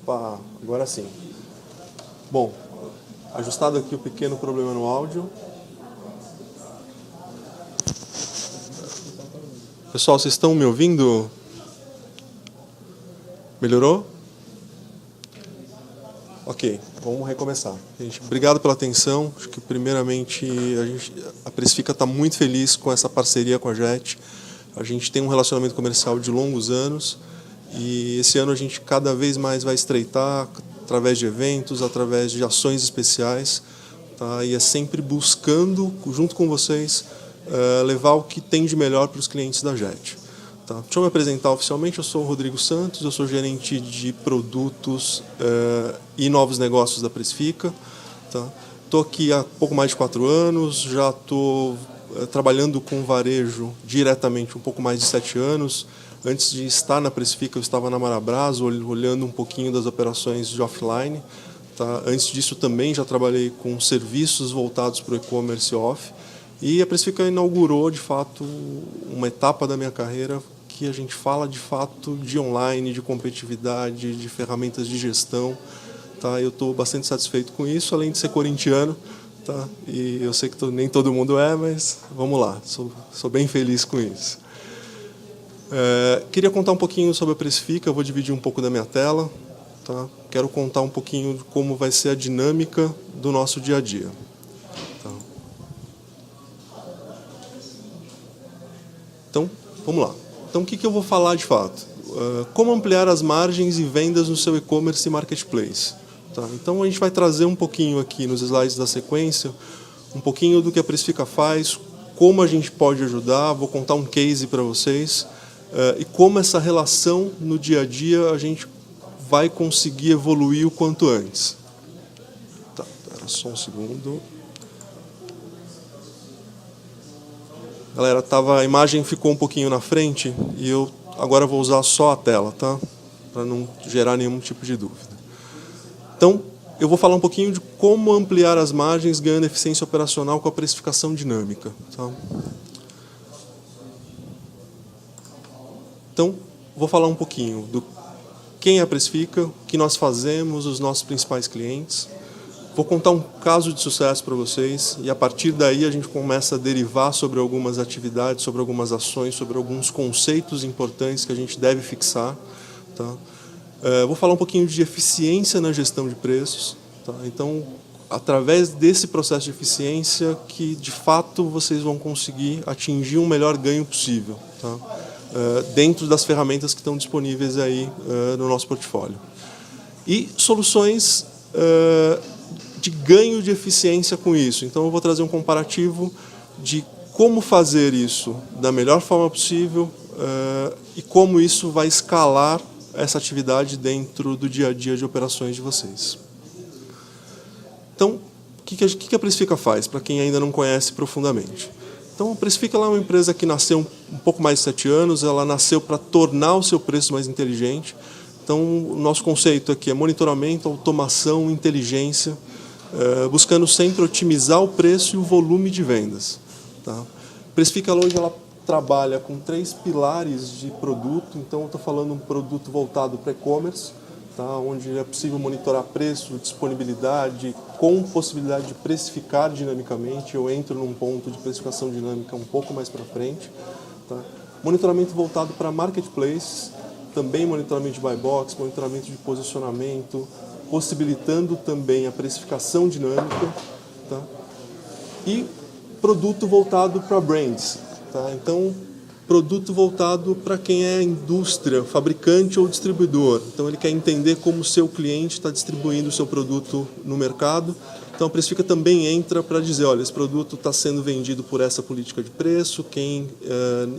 Opa, agora sim. Bom, ajustado aqui o pequeno problema no áudio. Pessoal, vocês estão me ouvindo? Melhorou? Ok, vamos recomeçar. Gente, obrigado pela atenção. Acho que primeiramente a Precifica está muito feliz com essa parceria com a JET. A gente tem um relacionamento comercial de longos anos e esse ano a gente cada vez mais vai estreitar através de eventos, através de ações especiais, tá? E é sempre buscando, junto com vocês, levar o que tem de melhor para os clientes da JET. Tá? Deixa eu me apresentar oficialmente, eu sou o Rodrigo Santos, eu sou gerente de produtos e novos negócios da Precifica. Estou aqui há pouco mais de 4 anos, já estou trabalhando com varejo diretamente um pouco mais de 7 anos. Antes de estar na Precifica, eu estava na Marabras, olhando um pouquinho das operações de offline. Tá? Antes disso, também já trabalhei com serviços voltados para o e-commerce off. E a Precifica inaugurou, de fato, uma etapa da minha carreira que a gente fala, de fato, de online, de competitividade, de ferramentas de gestão. Tá? Eu estou bastante satisfeito com isso, além de ser corintiano. Tá? E eu sei que nem todo mundo é, mas vamos lá, sou bem feliz com isso. Queria contar um pouquinho sobre a Precifica, eu vou dividir um pouco da minha tela. Tá? Quero contar um pouquinho de como vai ser a dinâmica do nosso dia a dia. Tá? Então, vamos lá. Então, o que eu vou falar de fato? Como ampliar as margens e vendas no seu e-commerce e marketplace. Tá? Então, a gente vai trazer um pouquinho aqui nos slides da sequência, um pouquinho do que a Precifica faz, como a gente pode ajudar, vou contar um case para vocês, e como essa relação no dia a dia a gente vai conseguir evoluir o quanto antes. Tá, só um segundo. Galera, a imagem ficou um pouquinho na frente e eu agora vou usar só a tela, tá? Para não gerar nenhum tipo de dúvida. Então, eu vou falar um pouquinho de como ampliar as margens ganhando eficiência operacional com a precificação dinâmica. Tá? Então, vou falar um pouquinho do quem é a Precifica, o que nós fazemos, os nossos principais clientes. Vou contar um caso de sucesso para vocês e a partir daí a gente começa a derivar sobre algumas atividades, sobre algumas ações, sobre alguns conceitos importantes que a gente deve fixar. Tá? Vou falar um pouquinho de eficiência na gestão de preços. Tá? Então, através desse processo de eficiência que, de fato, vocês vão conseguir atingir um melhor ganho possível. Tá? Dentro das ferramentas que estão disponíveis aí no nosso portfólio. E soluções de ganho de eficiência com isso. Então, eu vou trazer um comparativo de como fazer isso da melhor forma possível e como isso vai escalar essa atividade dentro do dia a dia de operações de vocês. Então, o que a Precifica faz, para quem ainda não conhece profundamente? Então, a Precifica é uma empresa que nasceu um pouco mais de 7 anos, ela nasceu para tornar o seu preço mais inteligente. Então, o nosso conceito aqui é monitoramento, automação, inteligência, buscando sempre otimizar o preço e o volume de vendas. Tá? A Precifica hoje ela trabalha com 3 pilares de produto, então eu estou falando um produto voltado para e-commerce, tá? Onde é possível monitorar preço, disponibilidade, com possibilidade de precificar dinamicamente. Eu entro num ponto de precificação dinâmica um pouco mais para frente. Tá? Monitoramento voltado para marketplace, também monitoramento de buy box, monitoramento de posicionamento, possibilitando também a precificação dinâmica. Tá? E produto voltado para brands. Tá? Então, produto voltado para quem é indústria, fabricante ou distribuidor. Então, ele quer entender como o seu cliente está distribuindo o seu produto no mercado. Então, a Precifica também entra para dizer, olha, esse produto está sendo vendido por essa política de preço, quem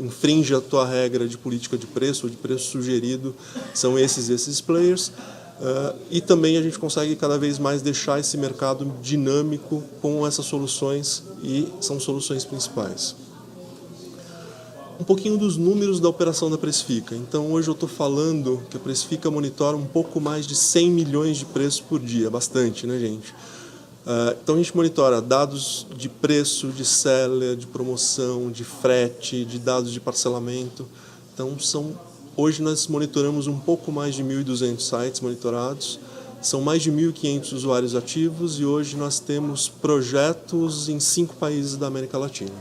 infringe a tua regra de política de preço ou de preço sugerido são esses players. E também a gente consegue cada vez mais deixar esse mercado dinâmico com essas soluções e são soluções principais. Um pouquinho dos números da operação da Precifica. Então, hoje eu estou falando que a Precifica monitora um pouco mais de 100 milhões de preços por dia. Bastante, né, gente? Então, a gente monitora dados de preço, de seller, de promoção, de frete, de dados de parcelamento. Então, são Hoje nós monitoramos um pouco mais de 1.200 sites monitorados, são mais de 1.500 usuários ativos e hoje nós temos projetos em 5 países da América Latina.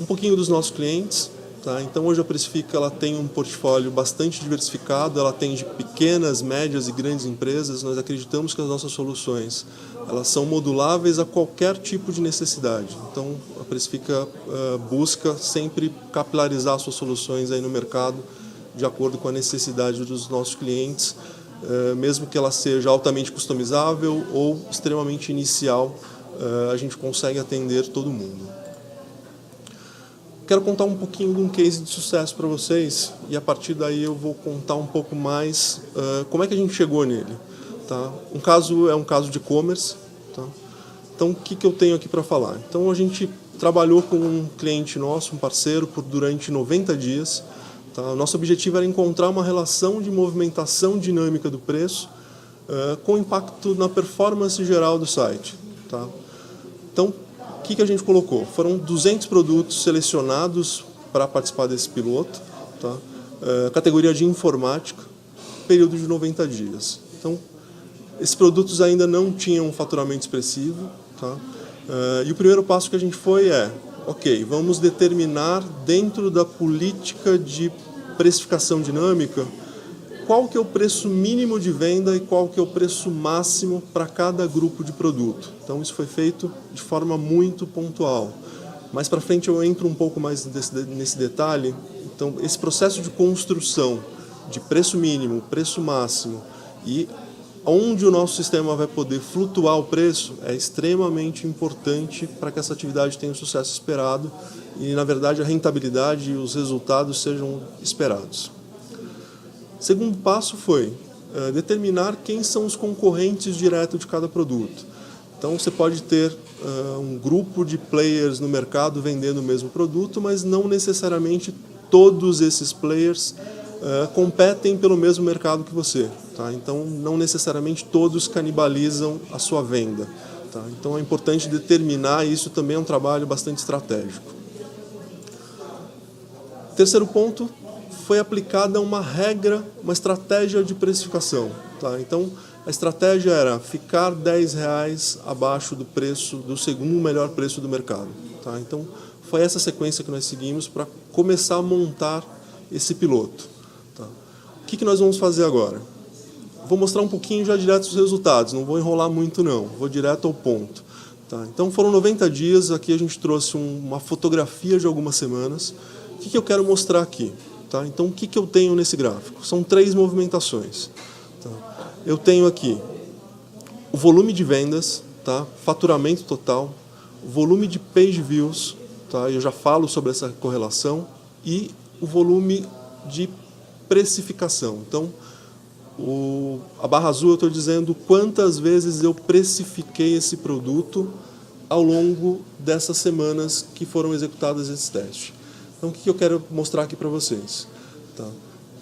Um pouquinho dos nossos clientes. Tá? Então hoje a Precifica ela tem um portfólio bastante diversificado, ela atende pequenas, médias e grandes empresas. Nós acreditamos que as nossas soluções elas são moduláveis a qualquer tipo de necessidade. Então a Precifica busca sempre capilarizar suas soluções aí no mercado de acordo com a necessidade dos nossos clientes, mesmo que ela seja altamente customizável ou extremamente inicial, a gente consegue atender todo mundo. Quero contar um pouquinho de um case de sucesso para vocês e a partir daí eu vou contar um pouco mais como é que a gente chegou nele. Tá? Um caso é um caso de e-commerce. Tá? Então o que eu tenho aqui para falar? Então a gente trabalhou com um cliente nosso, um parceiro, durante 90 dias. Tá? O nosso objetivo era encontrar uma relação de movimentação dinâmica do preço com impacto na performance geral do site. Tá? Então, o que a gente colocou? Foram 200 produtos selecionados para participar desse piloto, tá? Categoria de informática, período de 90 dias. Então, esses produtos ainda não tinham um faturamento expressivo. Tá? E o primeiro passo que a gente foi ok, vamos determinar dentro da política de precificação dinâmica qual que é o preço mínimo de venda e qual que é o preço máximo para cada grupo de produto. Então isso foi feito de forma muito pontual. Mais para frente eu entro um pouco mais nesse detalhe. Então esse processo de construção de preço mínimo, preço máximo e onde o nosso sistema vai poder flutuar o preço é extremamente importante para que essa atividade tenha o sucesso esperado e, na verdade, a rentabilidade e os resultados sejam esperados. Segundo passo foi determinar quem são os concorrentes diretos de cada produto. Então você pode ter um grupo de players no mercado vendendo o mesmo produto, mas não necessariamente todos esses players competem pelo mesmo mercado que você. Tá? Então não necessariamente todos canibalizam a sua venda. Tá? Então é importante determinar, e isso também é um trabalho bastante estratégico. Terceiro ponto, foi aplicada uma regra, uma estratégia de precificação. Tá? Então, a estratégia era ficar R$10 abaixo do preço, do segundo melhor preço do mercado. Tá? Então, foi essa sequência que nós seguimos para começar a montar esse piloto. Tá? O que nós vamos fazer agora? Vou mostrar um pouquinho já direto os resultados, não vou enrolar muito não, vou direto ao ponto. Tá? Então, foram 90 dias, aqui a gente trouxe uma fotografia de algumas semanas. O que eu quero mostrar aqui? Tá? Então, o que eu tenho nesse gráfico? São 3 movimentações. Tá? Eu tenho aqui o volume de vendas, tá? Faturamento total, volume de page views, tá? Eu já falo sobre essa correlação, e o volume de precificação. Então, a barra azul eu estou dizendo quantas vezes eu precifiquei esse produto ao longo dessas semanas que foram executadas esse teste. Então, o que eu quero mostrar aqui para vocês? Tá?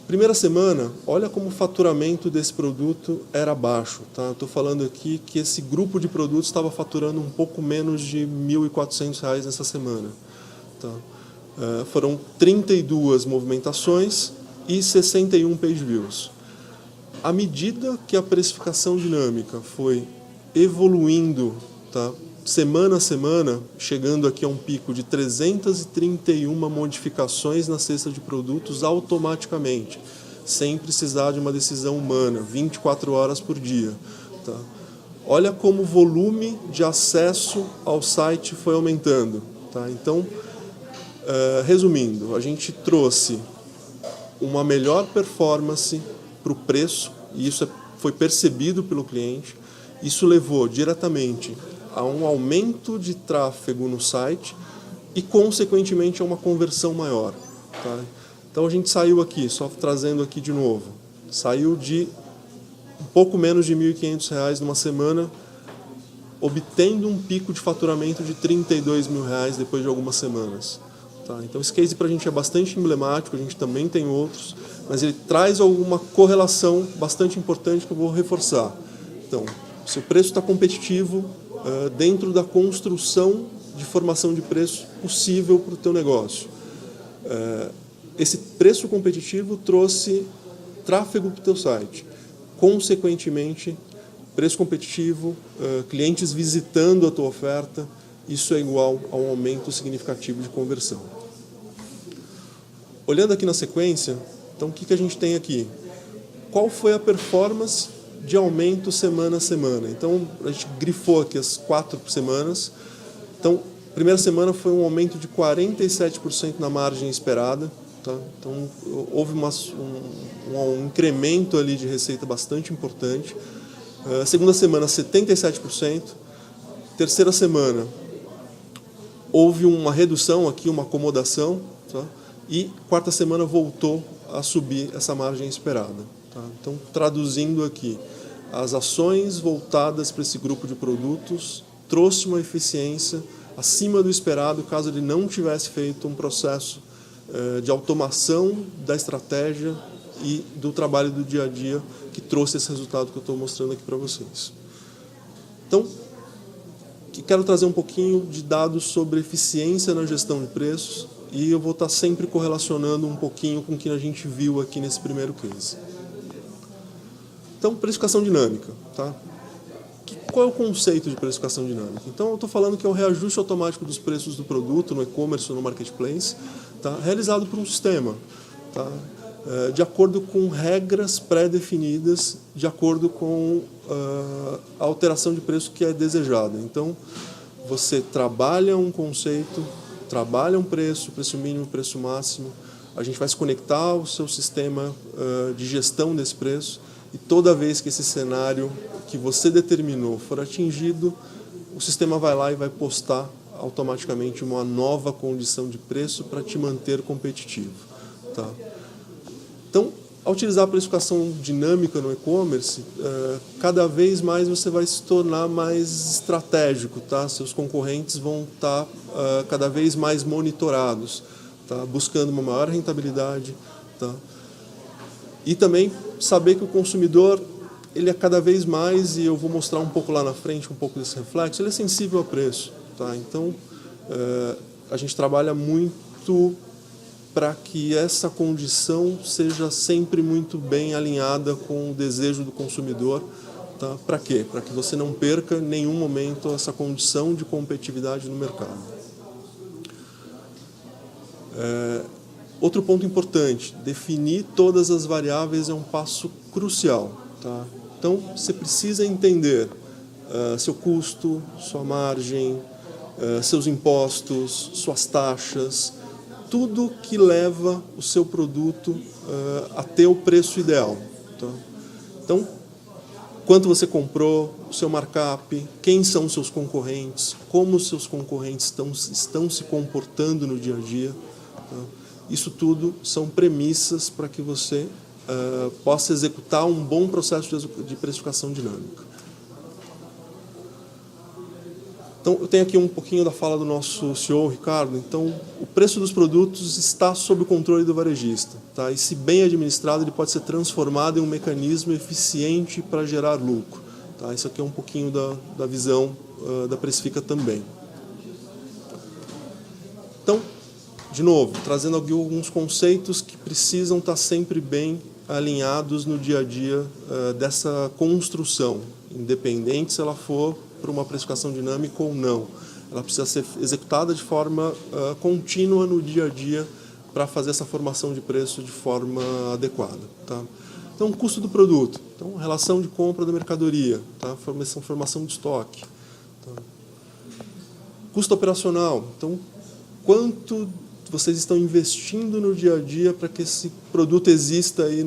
Primeira semana, olha como o faturamento desse produto era baixo. Tá? Estou falando aqui que esse grupo de produtos estava faturando um pouco menos de R$1.400 nessa semana. Tá? Foram 32 movimentações e 61 page views. À medida que a precificação dinâmica foi evoluindo, tá? Semana a semana, chegando aqui a um pico de 331 modificações na cesta de produtos automaticamente, sem precisar de uma decisão humana, 24 horas por dia. Tá? Olha como o volume de acesso ao site foi aumentando. Tá? Então, resumindo, a gente trouxe uma melhor performance para o preço, e isso foi percebido pelo cliente. Isso levou diretamente a um aumento de tráfego no site e, consequentemente, a uma conversão maior. Tá? Então, a gente saiu aqui, só trazendo aqui de novo, saiu de um pouco menos de R$1.500 numa semana, obtendo um pico de faturamento de R$32.000 depois de algumas semanas. Tá? Então, esse case para a gente é bastante emblemático, a gente também tem outros, mas ele traz alguma correlação bastante importante que eu vou reforçar. Então, se o preço está competitivo, dentro da construção de formação de preço possível para o teu negócio. esse preço competitivo trouxe tráfego para o teu site. Consequentemente, preço competitivo, clientes visitando a tua oferta, isso é igual a um aumento significativo de conversão. Olhando aqui na sequência, então o que a gente tem aqui? Qual foi a performance de aumento semana a semana? Então, a gente grifou aqui as 4 semanas. Então, primeira semana foi um aumento de 47% na margem esperada. Tá? Então, houve um incremento ali de receita bastante importante. Segunda semana, 77%. Terceira semana, houve uma redução aqui, uma acomodação. Tá? E quarta semana voltou a subir essa margem esperada. Tá? Então, traduzindo aqui, as ações voltadas para esse grupo de produtos trouxe uma eficiência acima do esperado caso ele não tivesse feito um processo de automação da estratégia e do trabalho do dia a dia que trouxe esse resultado que eu estou mostrando aqui para vocês. Então, quero trazer um pouquinho de dados sobre eficiência na gestão de preços e eu vou estar sempre correlacionando um pouquinho com o que a gente viu aqui nesse primeiro case. Então, precificação dinâmica. Tá? Qual é o conceito de precificação dinâmica? Então, eu estou falando que é o reajuste automático dos preços do produto no e-commerce ou no marketplace, tá? Realizado por um sistema, tá? De acordo com regras pré-definidas, de acordo com a alteração de preço que é desejada. Então, você trabalha um conceito, trabalha um preço mínimo, preço máximo, a gente vai se conectar ao seu sistema de gestão desse preço e toda vez que esse cenário que você determinou for atingido, o sistema vai lá e vai postar automaticamente uma nova condição de preço para te manter competitivo. Tá? Então, ao utilizar a precificação dinâmica no e-commerce, cada vez mais você vai se tornar mais estratégico. Tá? Seus concorrentes vão estar cada vez mais monitorados, tá? Buscando uma maior rentabilidade. Tá? E também saber que o consumidor ele é cada vez mais, e eu vou mostrar um pouco lá na frente, um pouco desse reflexo, ele é sensível a preço. Tá? Então, a gente trabalha muito para que essa condição seja sempre muito bem alinhada com o desejo do consumidor. Tá? Para quê? Para que você não perca em nenhum momento essa condição de competitividade no mercado. Outro ponto importante, definir todas as variáveis é um passo crucial. Tá? Então, você precisa entender seu custo, sua margem, seus impostos, suas taxas, tudo que leva o seu produto a ter o preço ideal. Tá? Então, quanto você comprou, o seu markup, quem são os seus concorrentes, como os seus concorrentes estão se comportando no dia a dia. Tá? Isso tudo são premissas para que você possa executar um bom processo de precificação dinâmica. Então, eu tenho aqui um pouquinho da fala do nosso CEO, Ricardo. Então, o preço dos produtos está sob o controle do varejista. Tá? E, se bem administrado, ele pode ser transformado em um mecanismo eficiente para gerar lucro. Tá? Isso aqui é um pouquinho da visão da Precifica também. Então, de novo, trazendo aqui alguns conceitos que precisam estar sempre bem alinhados no dia a dia dessa construção, independente se ela for para uma precificação dinâmica ou não. Ela precisa ser executada de forma contínua no dia a dia para fazer essa formação de preço de forma adequada. Tá? Então, custo do produto, então, relação de compra da mercadoria, tá? Formação de estoque. Tá? Custo operacional, então, quanto vocês estão investindo no dia a dia para que esse produto exista aí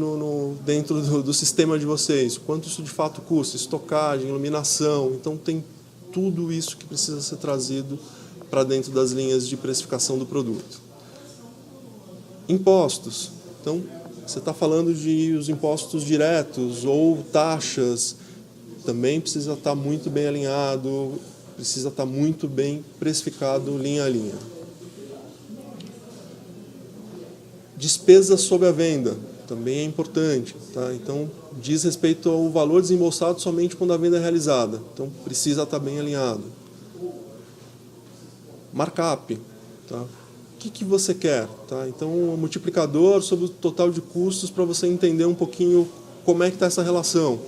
dentro do sistema de vocês? Quanto isso de fato custa? Estocagem, iluminação. Então, tem tudo isso que precisa ser trazido para dentro das linhas de precificação do produto. Impostos. Então, você está falando de os impostos diretos ou taxas. Também precisa estar muito bem alinhado, precisa estar muito bem precificado linha a linha. Despesa sobre a venda, também é importante. Tá? Então, diz respeito ao valor desembolsado somente quando a venda é realizada. Então, precisa estar bem alinhado. Markup. Tá? que você quer. Tá? Então, um multiplicador sobre o total de custos para você entender um pouquinho como é que está essa relação.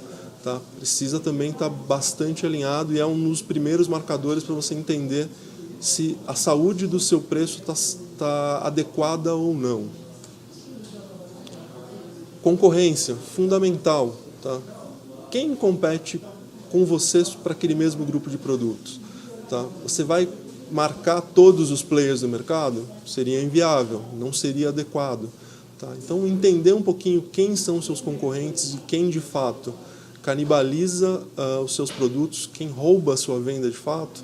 Tá? Precisa também estar bastante alinhado e é um dos primeiros marcadores para você entender se a saúde do seu preço está adequada ou não. Concorrência, fundamental. Tá? Quem compete com você para aquele mesmo grupo de produtos? Tá? Você vai marcar todos os players do mercado? Seria inviável, não seria adequado. Tá? Então, entender um pouquinho quem são os seus concorrentes e quem, de fato, canibaliza os seus produtos, quem rouba a sua venda de fato,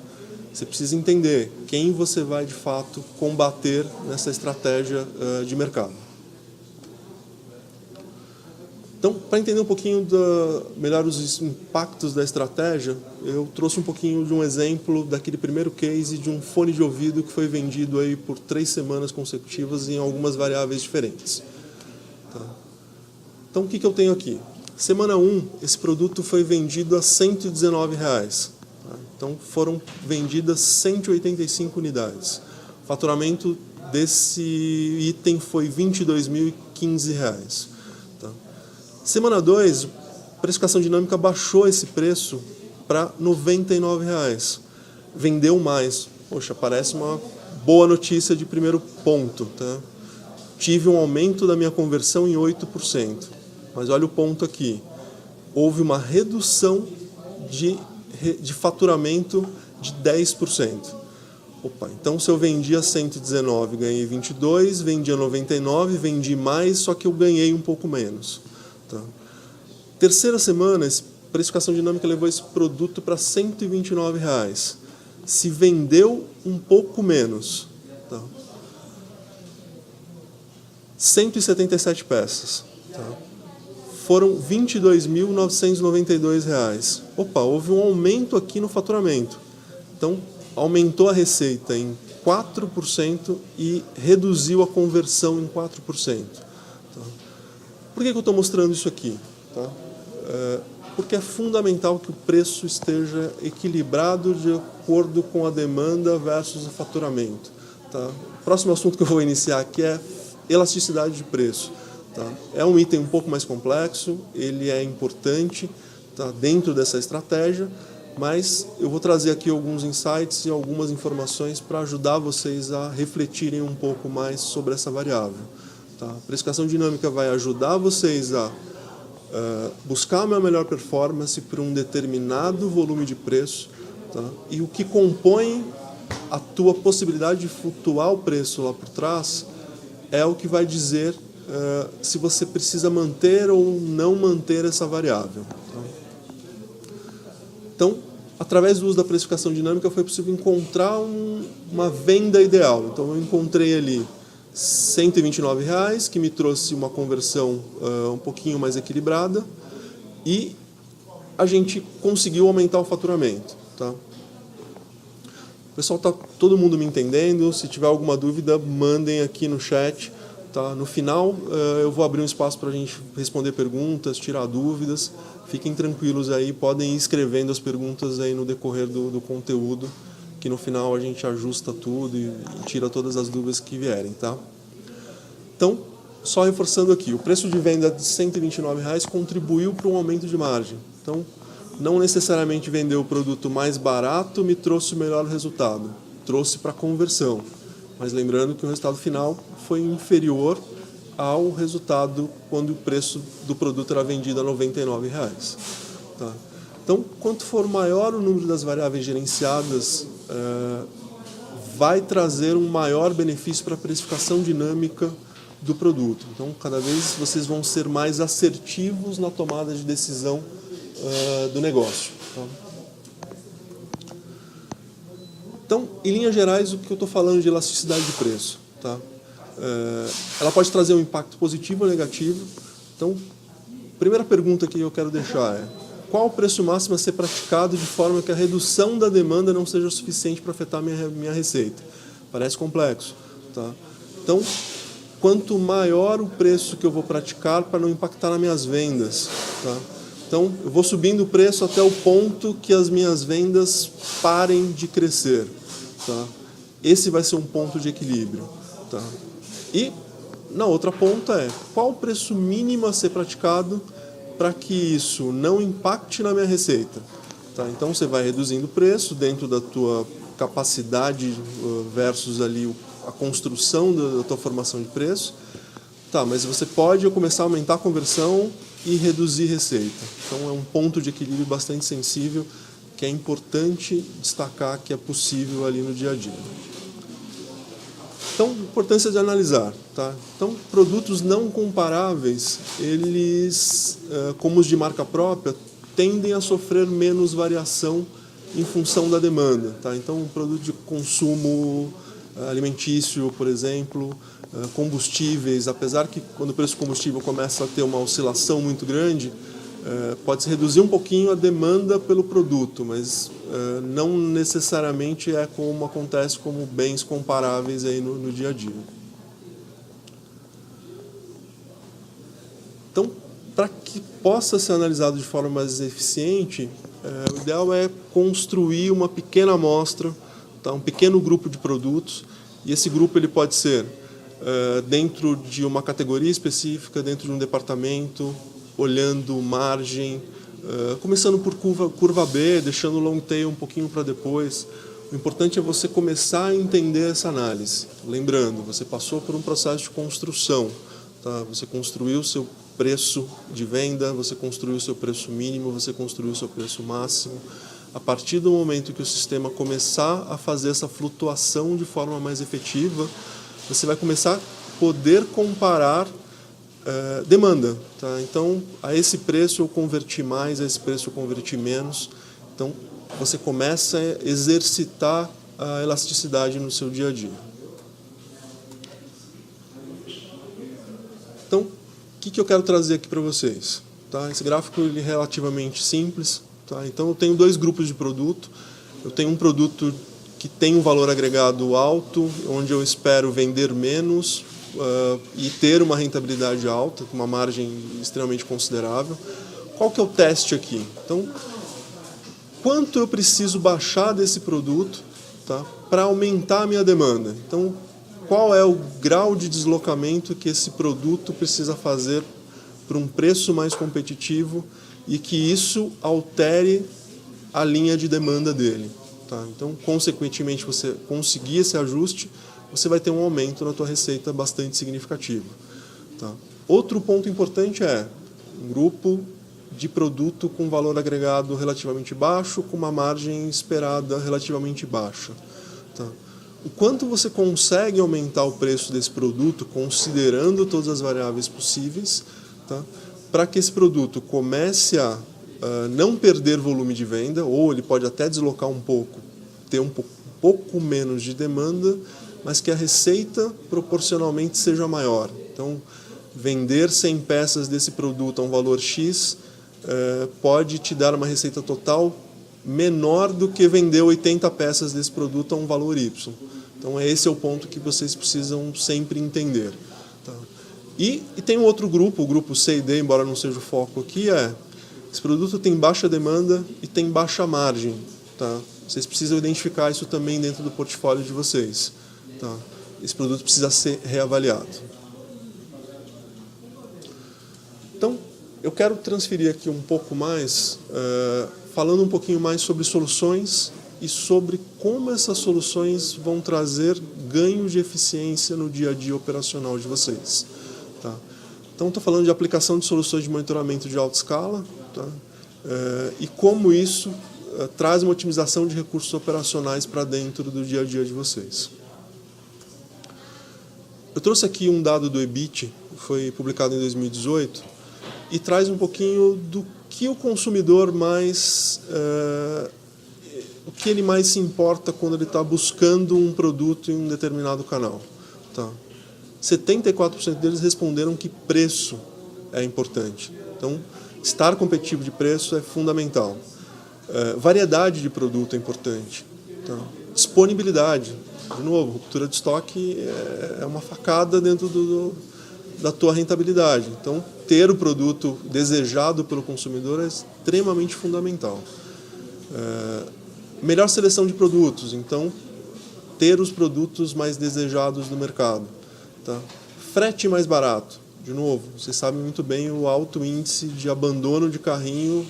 você precisa entender quem você vai, de fato, combater nessa estratégia de mercado. Então, para entender um pouquinho melhor os impactos da estratégia, eu trouxe um pouquinho de um exemplo daquele primeiro case de um fone de ouvido que foi vendido aí por 3 semanas consecutivas em algumas variáveis diferentes. Tá? Então, o que eu tenho aqui? Semana 1, esse produto foi vendido a R$ 119. Tá? Então, foram vendidas 185 unidades. O faturamento desse item foi R$ 22.015. Semana 2, a precificação dinâmica baixou esse preço para R$ 99. Vendeu mais. Poxa, parece uma boa notícia de primeiro ponto. Tá? Tive um aumento da minha conversão em 8%. Mas olha o ponto aqui. Houve uma redução de faturamento de 10%. Opa, então se eu vendia 119, ganhei 22, vendia 99, vendi mais, só que eu ganhei um pouco menos. Tá. Terceira semana, a precificação dinâmica levou esse produto para R$ 129. Se vendeu um pouco menos. Tá. 177 peças. Tá. Foram R$ 22.992. Opa, houve um aumento aqui no faturamento. Então, aumentou a receita em 4% e reduziu a conversão em 4%. Tá. Por que eu estou mostrando isso aqui? Tá? Porque é fundamental que o preço esteja equilibrado de acordo com a demanda versus o faturamento. Tá? O próximo assunto que eu vou iniciar aqui é elasticidade de preço. Tá? É um item um pouco mais complexo, ele é importante, tá, dentro dessa estratégia, mas eu vou trazer aqui alguns insights e algumas informações para ajudar vocês a refletirem um pouco mais sobre essa variável. Tá? A precificação dinâmica vai ajudar vocês a buscar uma melhor performance por um determinado volume de preço, tá? E o que compõe a tua possibilidade de flutuar o preço lá por trás é o que vai dizer se você precisa manter ou não manter essa variável. Tá? Então, através do uso da precificação dinâmica foi possível encontrar uma venda ideal. Então, eu encontrei ali R$ 129, que me trouxe uma conversão um pouquinho mais equilibrada e a gente conseguiu aumentar o faturamento. Tá? Pessoal, está todo mundo me entendendo? Se tiver alguma dúvida, mandem aqui no chat. Tá? No final, eu vou abrir um espaço para a gente responder perguntas, tirar dúvidas. Fiquem tranquilos aí, podem ir escrevendo as perguntas aí no decorrer do conteúdo, que no final a gente ajusta tudo e tira todas as dúvidas que vierem. Tá? Então, só reforçando aqui, o preço de venda de R$ 129 contribuiu para um aumento de margem. Então, não necessariamente vender o produto mais barato me trouxe o melhor resultado, trouxe para a conversão. Mas lembrando que o resultado final foi inferior ao resultado quando o preço do produto era vendido a R$ 99. Tá? Então, quanto for maior o número das variáveis gerenciadas, vai trazer um maior benefício para a precificação dinâmica do produto. Então, cada vez vocês vão ser mais assertivos na tomada de decisão do negócio. Tá? Então, em linhas gerais, o que eu estou falando de elasticidade de preço? Tá? Ela pode trazer um impacto positivo ou negativo. Então, a primeira pergunta que eu quero deixar é: qual o preço máximo a ser praticado de forma que a redução da demanda não seja suficiente para afetar minha receita? Parece complexo. Tá? Então, quanto maior o preço que eu vou praticar para não impactar nas minhas vendas. Tá? Então, eu vou subindo o preço até o ponto que as minhas vendas parem de crescer. Tá? Esse vai ser um ponto de equilíbrio. Tá? E na outra ponta qual o preço mínimo a ser praticado para que isso não impacte na minha receita. Tá? Então você vai reduzindo o preço dentro da tua capacidade versus ali a construção da tua formação de preço. Tá, mas você pode começar a aumentar a conversão e reduzir receita. Então é um ponto de equilíbrio bastante sensível que é importante destacar que é possível ali no dia a dia. Então, importância de analisar. Tá? Então, produtos não comparáveis, eles, como os de marca própria, tendem a sofrer menos variação em função da demanda. Tá? Então, um produto de consumo alimentício, por exemplo, combustíveis, apesar que quando o preço do combustível começa a ter uma oscilação muito grande, pode-se reduzir um pouquinho a demanda pelo produto, mas não necessariamente é como acontece como bens comparáveis aí no dia a dia. Então, para que possa ser analisado de forma mais eficiente, o ideal é construir uma pequena amostra, tá? Um pequeno grupo de produtos, e esse grupo ele pode ser dentro de uma categoria específica, dentro de um departamento, olhando margem, começando por curva B, deixando o long tail um pouquinho para depois. O importante é você começar a entender essa análise. Lembrando, você passou por um processo de construção. Tá? Você construiu o seu preço de venda, você construiu o seu preço mínimo, você construiu o seu preço máximo. A partir do momento que o sistema começar a fazer essa flutuação de forma mais efetiva, você vai começar a poder comparar demanda. Tá? Então, a esse preço eu converti mais, a esse preço eu converti menos. Então, você começa a exercitar a elasticidade no seu dia a dia. Então, o que eu quero trazer aqui para vocês? Tá? Esse gráfico ele é relativamente simples. Tá? Então, eu tenho dois grupos de produto. Eu tenho um produto que tem um valor agregado alto, onde eu espero vender menos e ter uma rentabilidade alta, com uma margem extremamente considerável. Qual que é o teste aqui? Então, quanto eu preciso baixar desse produto, tá, para aumentar a minha demanda? Então, qual é o grau de deslocamento que esse produto precisa fazer para um preço mais competitivo e que isso altere a linha de demanda dele? Tá? Então, consequentemente, você conseguir esse ajuste, você vai ter um aumento na tua receita bastante significativo. Tá? Outro ponto importante é um grupo de produto com valor agregado relativamente baixo, com uma margem esperada relativamente baixa. Tá? O quanto você consegue aumentar o preço desse produto, considerando todas as variáveis possíveis, tá? Para que esse produto comece a não perder volume de venda, ou ele pode até deslocar um pouco, ter um pouco menos de demanda, mas que a receita proporcionalmente seja maior. Então, vender 100 peças desse produto a um valor X pode te dar uma receita total menor do que vender 80 peças desse produto a um valor Y. Então, esse é o ponto que vocês precisam sempre entender. Tá? E tem um outro grupo, o grupo C e D, embora não seja o foco aqui, esse produto tem baixa demanda e tem baixa margem. Tá? Vocês precisam identificar isso também dentro do portfólio de vocês. Tá? Esse produto precisa ser reavaliado. Então, eu quero transferir aqui um pouco mais, falando um pouquinho mais sobre soluções e sobre como essas soluções vão trazer ganhos de eficiência no dia a dia operacional de vocês. Tá? Então, estou falando de aplicação de soluções de monitoramento de alta escala, tá? E como isso traz uma otimização de recursos operacionais para dentro do dia a dia de vocês. Eu trouxe aqui um dado do EBIT, que foi publicado em 2018, e traz um pouquinho do que o consumidor mais... o que ele mais se importa quando ele está buscando um produto em um determinado canal. Tá? 74% deles responderam que preço é importante. Então, estar competitivo de preço é fundamental. Variedade de produto é importante. Tá? Disponibilidade. De novo, ruptura de estoque é uma facada dentro da tua rentabilidade. Então, ter o produto desejado pelo consumidor é extremamente fundamental. Melhor seleção de produtos. Então, ter os produtos mais desejados no mercado. Tá? Frete mais barato. De novo, vocês sabem muito bem o alto índice de abandono de carrinho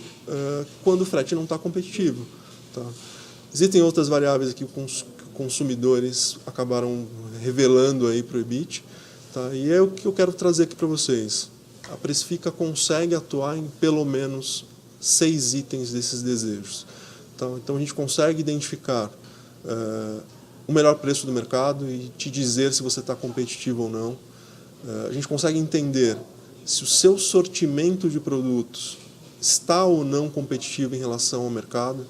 quando o frete não está competitivo. Tá? Existem outras variáveis aqui que os consumidores acabaram revelando aí para o EBIT, tá? E é o que eu quero trazer aqui para vocês. A Precifica consegue atuar em pelo menos 6 itens desses desejos. Tá? Então a gente consegue identificar o melhor preço do mercado e te dizer se você está competitivo ou não. A gente consegue entender se o seu sortimento de produtos está ou não competitivo em relação ao mercado.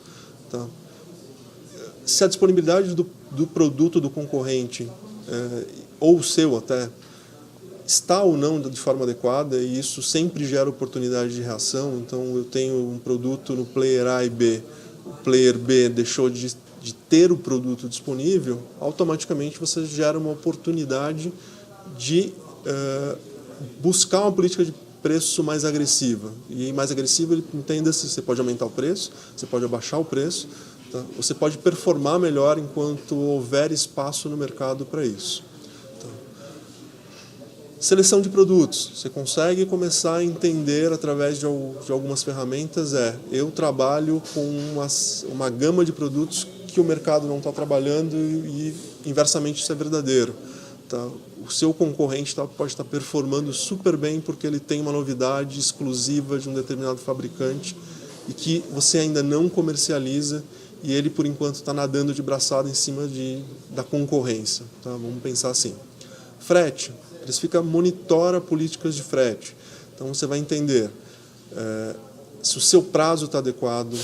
Tá? Se a disponibilidade do produto do concorrente, ou o seu até, está ou não de forma adequada, e isso sempre gera oportunidade de reação. Então eu tenho um produto no player A e B, o player B deixou de ter o produto disponível, automaticamente você gera uma oportunidade de buscar uma política de preço mais agressiva. E mais agressiva, entenda-se, você pode aumentar o preço, você pode abaixar o preço, tá? Você pode performar melhor enquanto houver espaço no mercado para isso. Tá? Seleção de produtos. Você consegue começar a entender através de algumas ferramentas. Eu trabalho com uma gama de produtos que o mercado não está trabalhando e inversamente isso é verdadeiro. Tá? O seu concorrente pode estar performando super bem porque ele tem uma novidade exclusiva de um determinado fabricante e que você ainda não comercializa e ele, por enquanto, está nadando de braçada em cima da concorrência. Tá? Vamos pensar assim. Frete. Precifica monitora políticas de frete. Então, você vai entender se o seu prazo está adequado,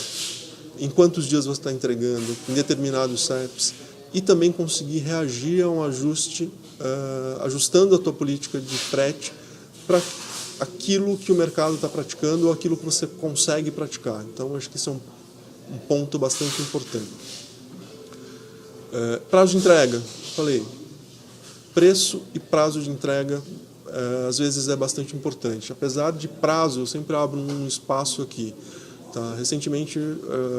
em quantos dias você está entregando, em determinados CEPs, e também conseguir reagir a um ajuste, ajustando a tua política de frete para aquilo que o mercado está praticando ou aquilo que você consegue praticar. Então, acho que isso é um ponto bastante importante. Prazo de entrega, falei. Preço e prazo de entrega, às vezes é bastante importante. Apesar de prazo, eu sempre abro um espaço aqui. Tá? Recentemente,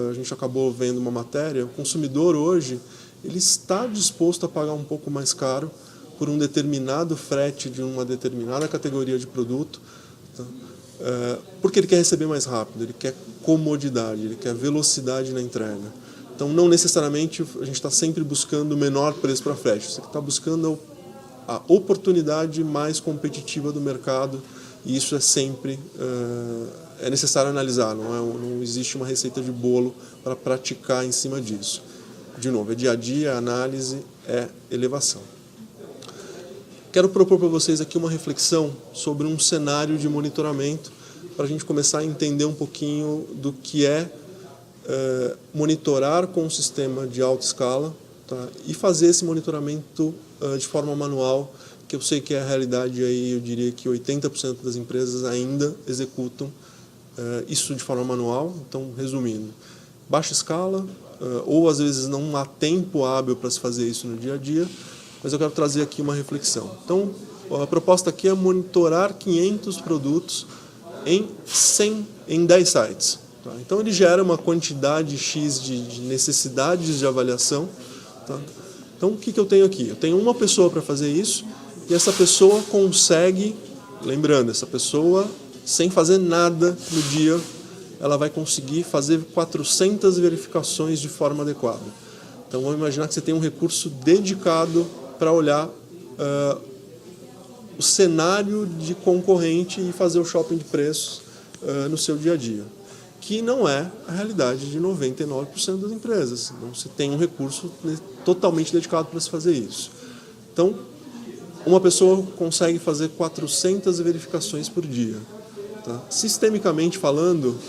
a gente acabou vendo uma matéria, o consumidor hoje, ele está disposto a pagar um pouco mais caro por um determinado frete de uma determinada categoria de produto, tá? Porque ele quer receber mais rápido, ele quer comodidade, ele quer velocidade na entrega. Então, não necessariamente a gente está sempre buscando o menor preço para frete, você está buscando a oportunidade mais competitiva do mercado, e isso é sempre necessário analisar, não existe uma receita de bolo para praticar em cima disso. De novo, é dia a dia, a análise é elevação. Quero propor para vocês aqui uma reflexão sobre um cenário de monitoramento para a gente começar a entender um pouquinho do que é monitorar com um sistema de alta escala, tá? E fazer esse monitoramento de forma manual, que eu sei que é a realidade aí, eu diria que 80% das empresas ainda executam isso de forma manual. Então, resumindo, baixa escala, ou às vezes não há tempo hábil para se fazer isso no dia a dia, mas eu quero trazer aqui uma reflexão. Então, a proposta aqui é monitorar 500 produtos em 10 sites. Tá? Então, ele gera uma quantidade X de necessidades de avaliação. Tá? Então, o que eu tenho aqui? Eu tenho uma pessoa para fazer isso, e essa pessoa consegue, lembrando, essa pessoa, sem fazer nada no dia, ela vai conseguir fazer 400 verificações de forma adequada. Então, vamos imaginar que você tem um recurso dedicado para olhar o cenário de concorrente e fazer o shopping de preços no seu dia a dia, que não é a realidade de 99% das empresas. Então, você tem um recurso totalmente dedicado para se fazer isso. Então, uma pessoa consegue fazer 400 verificações por dia. Tá? Sistemicamente falando,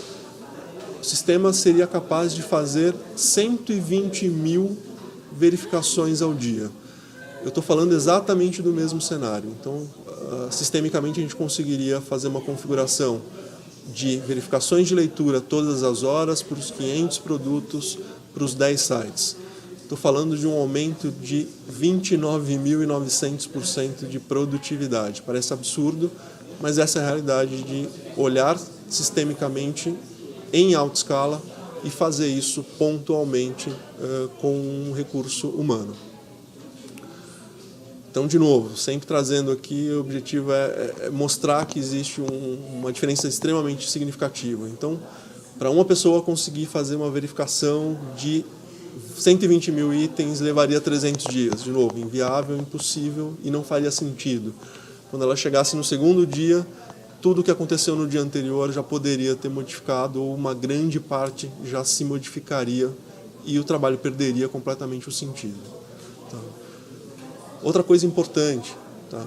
o sistema seria capaz de fazer 120 mil verificações ao dia. Eu estou falando exatamente do mesmo cenário. Então, sistemicamente, a gente conseguiria fazer uma configuração de verificações de leitura todas as horas para os 500 produtos, para os 10 sites. Estou falando de um aumento de 29.900% de produtividade. Parece absurdo, mas essa é a realidade de olhar sistemicamente em alta escala e fazer isso pontualmente com um recurso humano. Então, de novo, sempre trazendo aqui, o objetivo é mostrar que existe uma diferença extremamente significativa. Então, para uma pessoa conseguir fazer uma verificação de 120 mil itens, levaria 300 dias. De novo, inviável, impossível e não faria sentido. Quando ela chegasse no segundo dia, tudo o que aconteceu no dia anterior já poderia ter modificado, ou uma grande parte já se modificaria e o trabalho perderia completamente o sentido. Tá? Outra coisa importante, tá?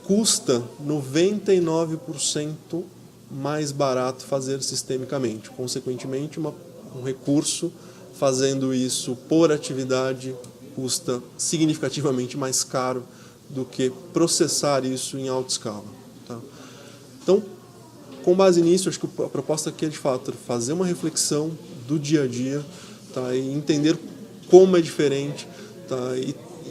Custa 99% mais barato fazer sistemicamente. Consequentemente, um recurso fazendo isso por atividade custa significativamente mais caro do que processar isso em alta escala. Tá? Então, com base nisso, acho que a proposta aqui é, de fato, fazer uma reflexão do dia a dia, tá? E entender como é diferente, tá?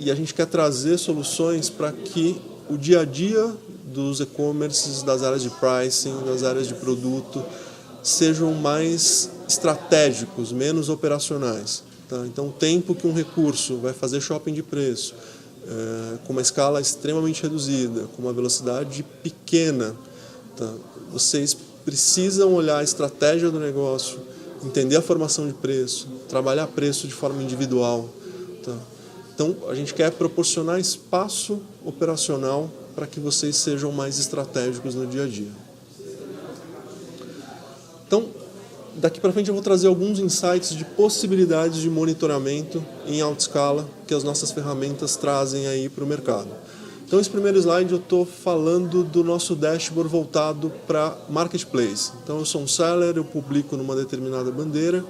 E a gente quer trazer soluções para que o dia a dia dos e-commerces, das áreas de pricing, das áreas de produto, sejam mais estratégicos, menos operacionais. Tá? Então, o tempo que um recurso vai fazer shopping de preço, com uma escala extremamente reduzida, com uma velocidade pequena, tá? Vocês precisam olhar a estratégia do negócio, entender a formação de preço, trabalhar preço de forma individual. Tá? Então, a gente quer proporcionar espaço operacional para que vocês sejam mais estratégicos no dia a dia. Então, daqui para frente eu vou trazer alguns insights de possibilidades de monitoramento em alta escala que as nossas ferramentas trazem aí para o mercado. Então, esse primeiro slide eu estou falando do nosso dashboard voltado para marketplace. Então, eu sou um seller, eu publico numa determinada bandeira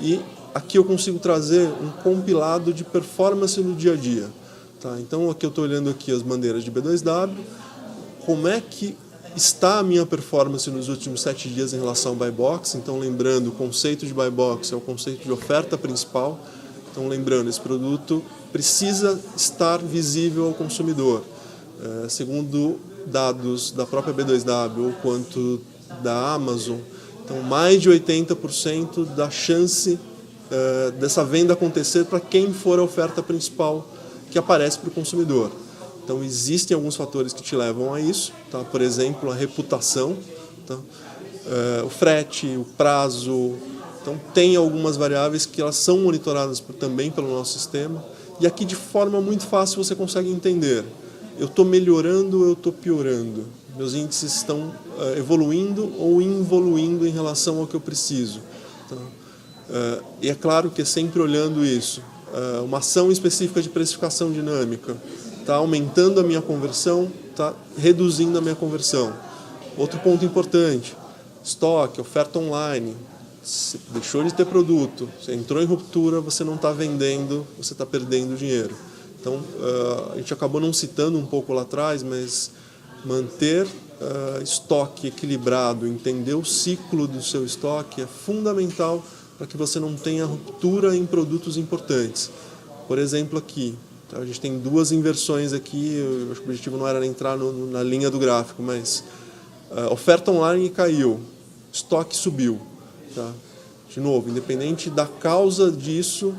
e aqui eu consigo trazer um compilado de performance no dia a dia. Tá? Então, aqui eu estou olhando aqui as bandeiras de B2W, como é que está a minha performance nos últimos 7 dias em relação ao buy box. Então, lembrando, o conceito de buy box é o conceito de oferta principal. Então, lembrando, esse produto precisa estar visível ao consumidor. Segundo dados da própria B2W ou quanto da Amazon, então mais de 80% da chance dessa venda acontecer para quem for a oferta principal que aparece para o consumidor. Então, existem alguns fatores que te levam a isso, tá? Por exemplo, a reputação, tá? O frete, o prazo. Então, tem algumas variáveis que elas são monitoradas também pelo nosso sistema. E aqui, de forma muito fácil, você consegue entender. Eu estou melhorando ou eu estou piorando? Meus índices estão evoluindo ou involuindo em relação ao que eu preciso? Tá? E é claro que é sempre olhando isso. Uma ação específica de precificação dinâmica está aumentando a minha conversão, está reduzindo a minha conversão. Outro ponto importante, estoque, oferta online. Você deixou de ter produto, você entrou em ruptura, você não está vendendo, você está perdendo dinheiro. Então, a gente acabou não citando um pouco lá atrás, mas manter estoque equilibrado, entender o ciclo do seu estoque é fundamental para que você não tenha ruptura em produtos importantes. Por exemplo, aqui, tá? A gente tem 2 inversões aqui, eu acho que o objetivo não era entrar na linha do gráfico, mas oferta online caiu, estoque subiu. Tá? De novo, independente da causa disso,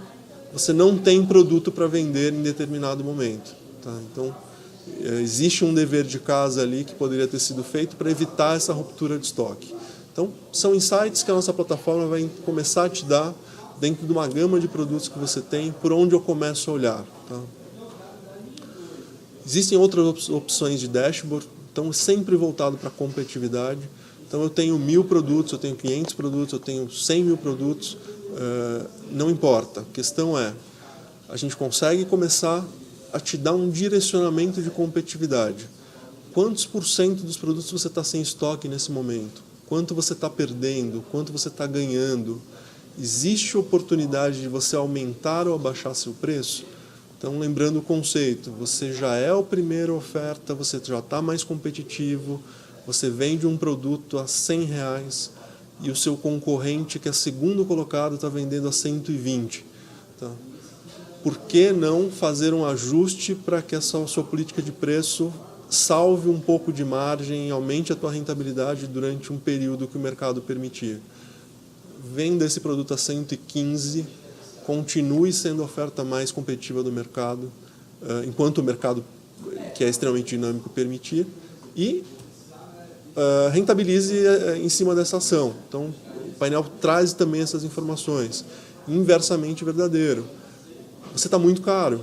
você não tem produto para vender em determinado momento. Tá? Então, existe um dever de casa ali que poderia ter sido feito para evitar essa ruptura de estoque. Então, são insights que a nossa plataforma vai começar a te dar dentro de uma gama de produtos que você tem, por onde eu começo a olhar. Tá? Existem outras opções de dashboard, então sempre voltado para a competitividade. Então, eu tenho 1000 produtos, eu tenho 500 produtos, eu tenho 100 mil produtos, não importa. A questão é, a gente consegue começar a te dar um direcionamento de competitividade. Quantos por cento dos produtos você está sem estoque nesse momento? Quanto você está perdendo? Quanto você está ganhando? Existe oportunidade de você aumentar ou abaixar seu preço? Então, lembrando o conceito, você já é a primeira oferta, você já está mais competitivo, você vende um produto a R$100 e o seu concorrente, que é segundo colocado, está vendendo a 120. Tá? Por que não fazer um ajuste para que essa sua política de preço salve um pouco de margem e aumente a tua rentabilidade durante um período que o mercado permitir? Venda esse produto a 115, continue sendo a oferta mais competitiva do mercado, enquanto o mercado que é extremamente dinâmico, permitir, e rentabilize em cima dessa ação. Então, o painel traz também essas informações. Inversamente verdadeiro. Você está muito caro.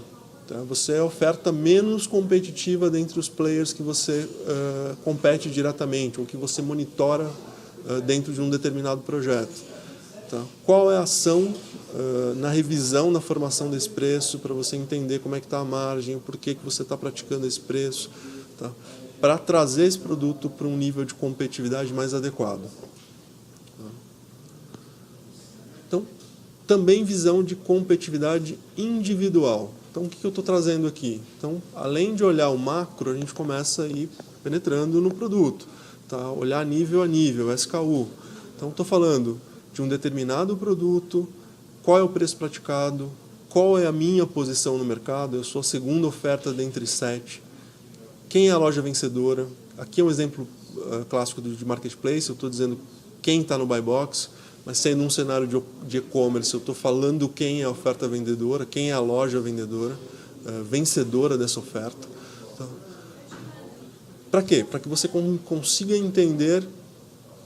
Tá? Você é a oferta menos competitiva dentre os players que você compete diretamente ou que você monitora dentro de um determinado projeto. Tá? Qual é a ação na revisão, na formação desse preço, para você entender como é que está a margem, por que você está praticando esse preço, tá? Para trazer esse produto para um nível de competitividade mais adequado. Tá? Então, também visão de competitividade individual. Então, o que eu estou trazendo aqui? Então, além de olhar o macro, a gente começa a ir penetrando no produto, tá? Olhar nível a nível, SKU. Então, estou falando de um determinado produto, qual é o preço praticado, qual é a minha posição no mercado, eu sou a segunda oferta dentre 7, quem é a loja vencedora. Aqui é um exemplo clássico de marketplace, eu estou dizendo quem está no buy box, mas sendo um cenário de e-commerce, eu estou falando quem é a oferta vendedora, quem é a loja vendedora, vencedora dessa oferta. Tá? Para quê? Para que você consiga entender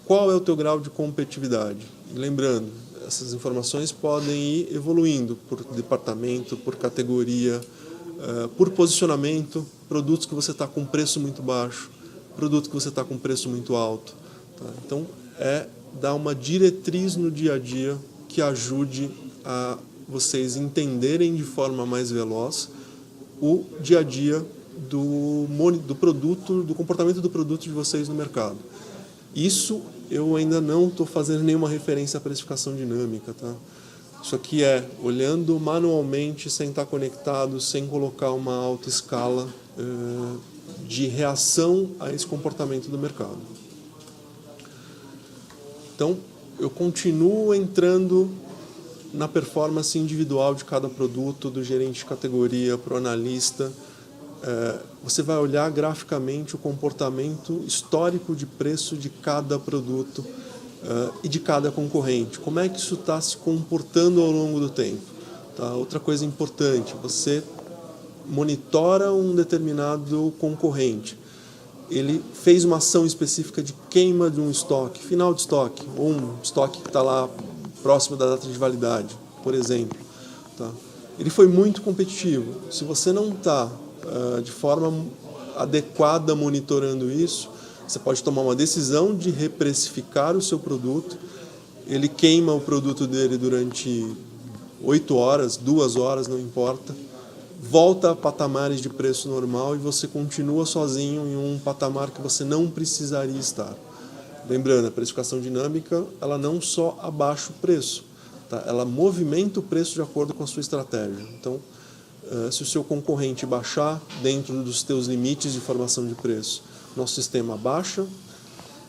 qual é o teu grau de competitividade. E lembrando, essas informações podem ir evoluindo por departamento, por categoria, por posicionamento, produtos que você está com preço muito baixo, produto que você está com preço muito alto. Tá? Então, dar uma diretriz no dia a dia que ajude a vocês entenderem de forma mais veloz o dia a dia do produto, do comportamento do produto de vocês no mercado. Isso eu ainda não estou fazendo nenhuma referência à precificação dinâmica. Tá? Isso aqui é olhando manualmente, sem estar conectado, sem colocar uma alta escala de reação a esse comportamento do mercado. Então, eu continuo entrando na performance individual de cada produto, do gerente de categoria para o analista. Você vai olhar graficamente o comportamento histórico de preço de cada produto e de cada concorrente. Como é que isso está se comportando ao longo do tempo? Tá? Outra coisa importante, você monitora um determinado concorrente. Ele fez uma ação específica de queima de um estoque, final de estoque, ou um estoque que está lá próximo da data de validade, por exemplo. Tá? Ele foi muito competitivo. Se você não está de forma adequada monitorando isso, você pode tomar uma decisão de reprecificar o seu produto. Ele queima o produto dele durante 8 horas, 2 horas, não importa. Volta a patamares de preço normal e você continua sozinho em um patamar que você não precisaria estar. Lembrando, a precificação dinâmica, ela não só abaixa o preço, tá? Ela movimenta o preço de acordo com a sua estratégia. Então, se o seu concorrente baixar dentro dos teus limites de formação de preço, nosso sistema baixa,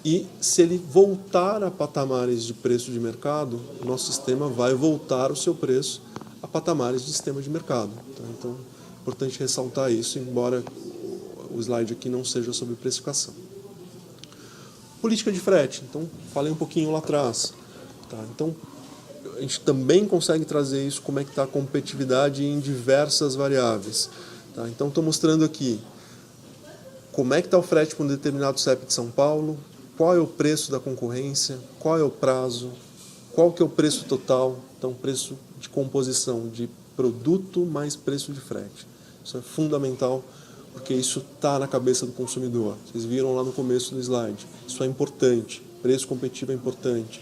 e se ele voltar a patamares de preço de mercado, o nosso sistema vai voltar o seu preço a patamares de sistema de mercado. Tá? Então, é importante ressaltar isso, embora o slide aqui não seja sobre precificação. Política de frete. Então, falei um pouquinho lá atrás. Tá? Então, a gente também consegue trazer isso, como é que está a competitividade em diversas variáveis. Tá? Então, estou mostrando aqui como é que está o frete para um determinado CEP de São Paulo, qual é o preço da concorrência, qual é o prazo, qual que é o preço total. Então, preço de composição de produto mais preço de frete. Isso é fundamental, porque isso está na cabeça do consumidor. Vocês viram lá no começo do slide. Isso é importante. Preço competitivo é importante.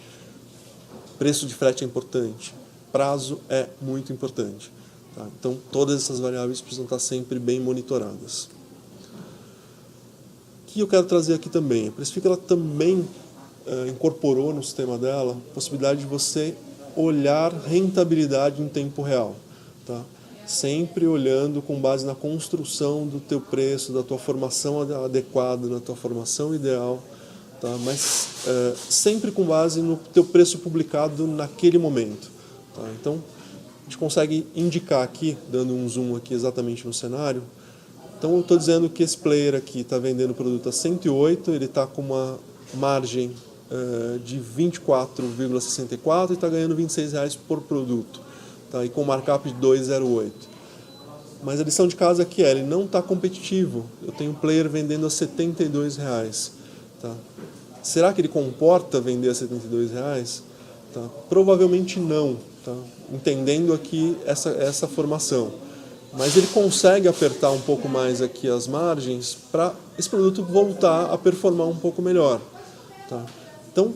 Preço de frete é importante. Prazo é muito importante. Tá? Então, todas essas variáveis precisam estar sempre bem monitoradas. O que eu quero trazer aqui também? A Precifica ela também incorporou no sistema dela a possibilidade de você olhar rentabilidade em tempo real. Tá? Sempre olhando com base na construção do teu preço, da tua formação adequada, da tua formação ideal, tá? Mas sempre com base no teu preço publicado naquele momento. Tá? Então, a gente consegue indicar aqui, dando um zoom aqui exatamente no cenário. Então, eu estou dizendo que esse player aqui está vendendo o produto a 108, ele está com uma margem de 24,64 e está ganhando R$ 26 por produto, tá? E com markup de 2,08. Mas a lição de casa aqui é, ele não está competitivo. Eu tenho um player vendendo a R$ 72. Tá? Será que ele comporta vender a R$ 72? Tá? Provavelmente não, tá? Entendendo aqui essa formação. Mas ele consegue apertar um pouco mais aqui as margens para esse produto voltar a performar um pouco melhor. Tá? Então,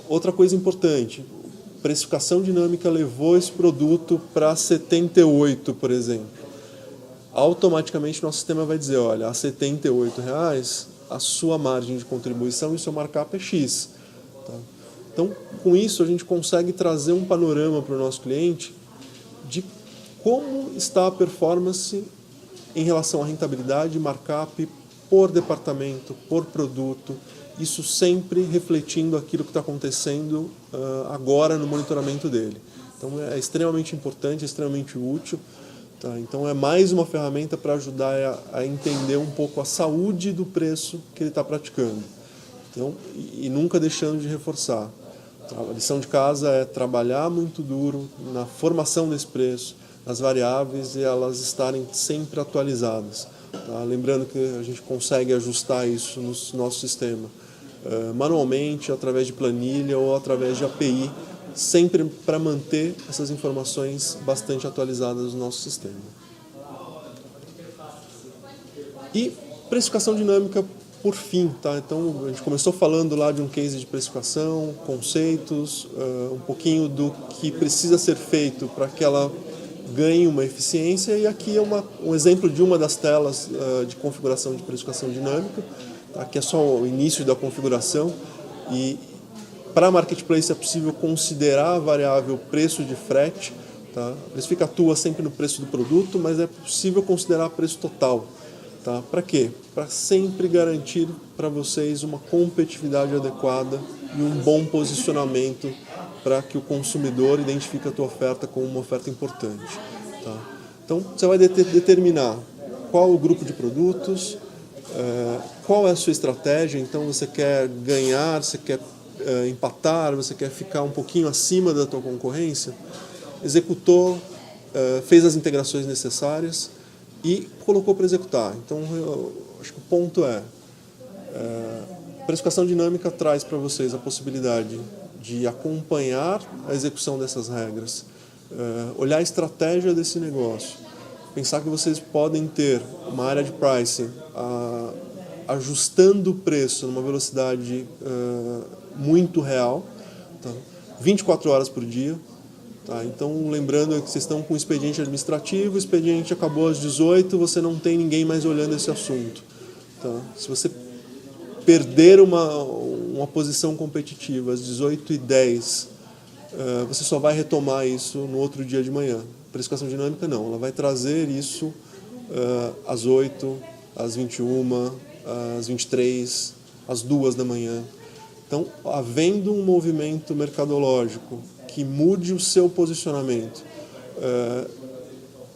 outra coisa importante, precificação dinâmica levou esse produto para 78, por exemplo. Automaticamente nosso sistema vai dizer, olha, a R$ 78, a sua margem de contribuição e o seu markup é X. Tá? Então, com isso, a gente consegue trazer um panorama para o nosso cliente de como está a performance em relação à rentabilidade, markup por departamento, por produto, isso sempre refletindo aquilo que está acontecendo agora no monitoramento dele. Então é extremamente importante, é extremamente útil. Tá? Então é mais uma ferramenta para ajudar a entender um pouco a saúde do preço que ele está praticando. Então, e nunca deixando de reforçar. A lição de casa é trabalhar muito duro na formação desse preço, nas variáveis e elas estarem sempre atualizadas. Tá? Lembrando que a gente consegue ajustar isso no nosso sistema manualmente, através de planilha ou através de API, sempre para manter essas informações bastante atualizadas no nosso sistema. E precificação dinâmica por fim, tá? Então a gente começou falando lá de um case de precificação, conceitos, um pouquinho do que precisa ser feito para que ela ganhe uma eficiência, e aqui é um exemplo de uma das telas de configuração de precificação dinâmica, tá? Que é só o início da configuração, e para a Marketplace é possível considerar a variável preço de frete. Tá? A Precifica atua sempre no preço do produto, mas é possível considerar preço total. Tá? Para quê? Para sempre garantir para vocês uma competitividade adequada e um bom posicionamento para que o consumidor identifique a tua oferta como uma oferta importante. Tá? Então, você vai determinar qual o grupo de produtos, qual é a sua estratégia. Então, você quer ganhar, você quer empatar, você quer ficar um pouquinho acima da tua concorrência, executou, fez as integrações necessárias e colocou para executar. Então, eu acho que o ponto a precificação dinâmica traz para vocês a possibilidade de acompanhar a execução dessas regras, olhar a estratégia desse negócio, pensar que vocês podem ter uma área de pricing ajustando o preço numa velocidade muito real, tá? 24 horas por dia. Tá? Então, lembrando que vocês estão com o expediente administrativo, o expediente acabou às 18, você não tem ninguém mais olhando esse assunto. Tá? Se você perder uma posição competitiva às 18h10, você só vai retomar isso no outro dia de manhã. Precificação dinâmica não, ela vai trazer isso às 8, às 21, às 23, às 2 da manhã. Então, havendo um movimento mercadológico que mude o seu posicionamento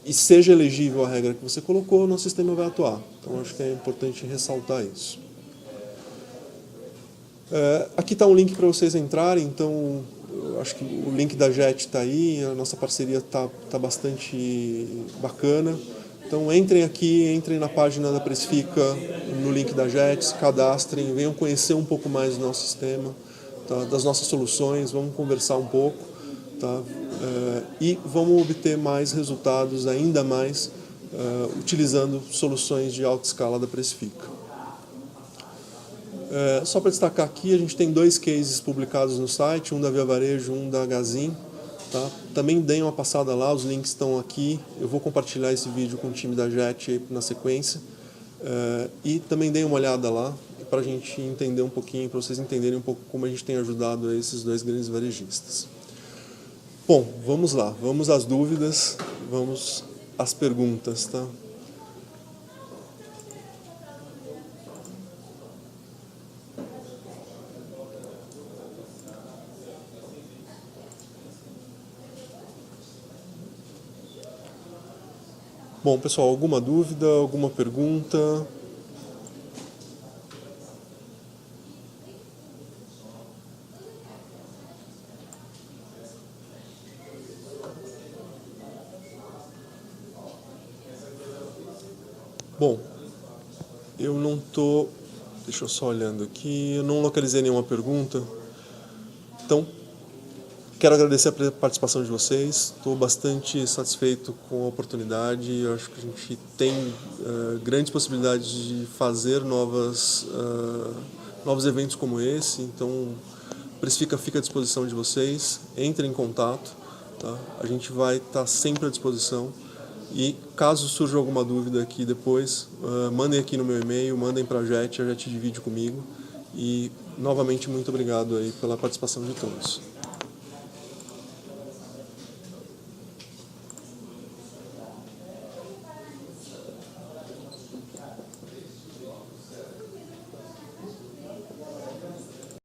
e seja elegível a regra que você colocou, o nosso sistema vai atuar. Então, acho que é importante ressaltar isso. Aqui está um link para vocês entrarem, então eu acho que o link da JET está aí, a nossa parceria está bastante bacana. Então entrem aqui, entrem na página da Precifica, no link da JET, se cadastrem, venham conhecer um pouco mais do nosso sistema, tá? Das nossas soluções, vamos conversar um pouco, tá? E vamos obter mais resultados, ainda mais, utilizando soluções de alta escala da Precifica. Só para destacar aqui, a gente tem 2 cases publicados no site, um da Via Varejo, um da Gazin. Tá? Também deem uma passada lá, os links estão aqui. Eu vou compartilhar esse vídeo com o time da JET na sequência. E também deem uma olhada lá, para a gente entender um pouquinho, para vocês entenderem um pouco como a gente tem ajudado esses 2 grandes varejistas. Bom, vamos lá, vamos às dúvidas, vamos às perguntas, tá? Bom, pessoal, alguma dúvida, alguma pergunta? Bom, eu não tô... Deixa eu só olhando aqui. Eu não localizei nenhuma pergunta. Então, quero agradecer a participação de vocês. Estou bastante satisfeito com a oportunidade. Eu acho que a gente tem grandes possibilidades de fazer novos eventos como esse. Então, Precifica fica à disposição de vocês. Entrem em contato. Tá? A gente vai estar sempre à disposição. E caso surja alguma dúvida aqui depois, mandem aqui no meu e-mail, mandem para a Jet divide comigo. E, novamente, muito obrigado aí pela participação de todos.